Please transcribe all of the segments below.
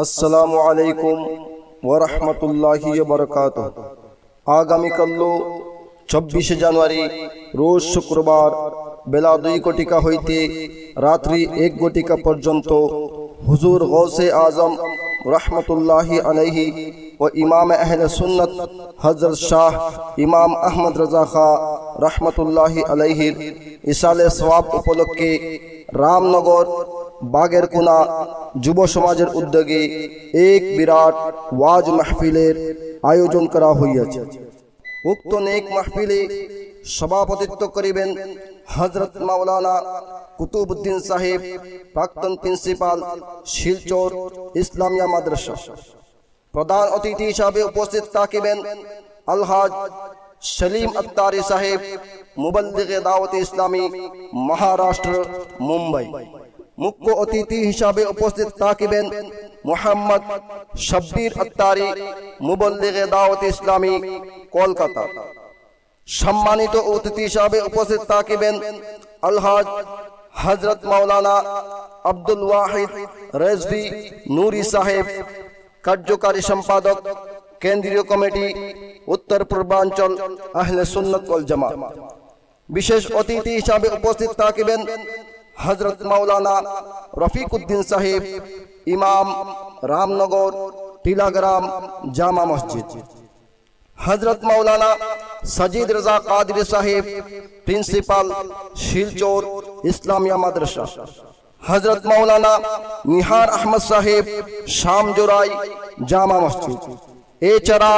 আসসালামু আলাইকুম ওয়া রাহমাতুল্লাহি ওয়া বারাকাতুহু। আগামী কাল 24 জানুয়ারি রোজ শুক্রবার বেলা 2 ঘটিকা হইতে রাত্রি 1 ঘটিকা পর্যন্ত হুজুর গৌসে আজম রহমতুল্লাহি আলাইহি ও ইমাম আহলে সুন্নাত হযরত শাহ ইমাম আহমদ রাজা খা রহমতুল্লাহি আলাইহির ইসালে সওয়াব উপলক্ষে রামনগর বাগেরকুনা যুব সমাজের উদ্যোগে এক বিরাট ওয়াজ মাহফিলের আয়োজন করা হইয়াছে। উক্ত নেক মাহফিলে সভাপতিত্ব করিবেন হযরত মাওলানা কুতুবউদ্দিন সাহেব, প্রাক্তন প্রিন্সিপাল, শিলচর ইসলামিয়া মাদ্রাসা। প্রধান অতিথি হিসাবে উপস্থিত থাকিবেন আলহাজ সলিম আত্তারি সাহেব, মুবল্লিগে দাওয়াত ইসলামী, মহারাষ্ট্র, মুম্বাই। মুখ্য অতিথি হিসাবে উপস্থিত থাকিবেন মোহাম্মদ শব্বির আত্তারি, মুবল্লিগে দাওয়াত ইসলামী, কলকাতা। সম্মানিত অতিথি হিসাবে উপস্থিত থাকিবেন আলহাজ হযরত মাওলানা আব্দুল ওয়াহিদ রেজভী নুরি সাহেব, কার্যকারী সম্পাদক, কেন্দ্রীয় কমিটি, উত্তর পূর্বাঞ্চল আহলে সুন্নাত ওয়াল জামাত। বিশেষ অতিথি হিসাবে উপস্থিত থাকিবেন হযরত মাওলানা রফিকুদ্দিন সাহেব, ইমাম, রামনগর টিলাগ্রাম জামা মসজিদ। হযরত মাওলানা সাজিদ রাজা কাদরি সাহেব, প্রিন্সিপাল, শিলচর ইসলামিয়া মাদ্রাসা। হযরত মাওলানা নিহার আহমদ সাহেব, শামজোরাই জামা মসজিদ। এছাড়া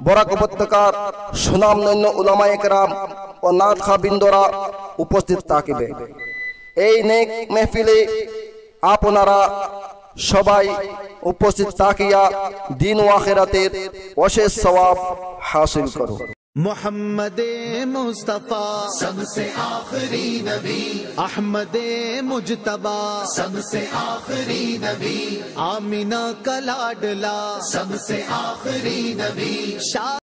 বরাক উপত্যকার সুনামধন্য উলামায়ে কেরাম ও নাতখা বৃন্দরা উপস্থিত থাকিবে। এই নেক মাহফিলে আপনারা সবাই উপস্থিত থাকিয়া দিন ও আখিরাতের অশেষ সওয়াব হাসিল করুন। मोहम्मद मुस्तफा सबसे आखिरी नबी, अहमद मुजतबा सबसे आखिरी नबी, आमिना का लाडला सबसे आखिरी नबी।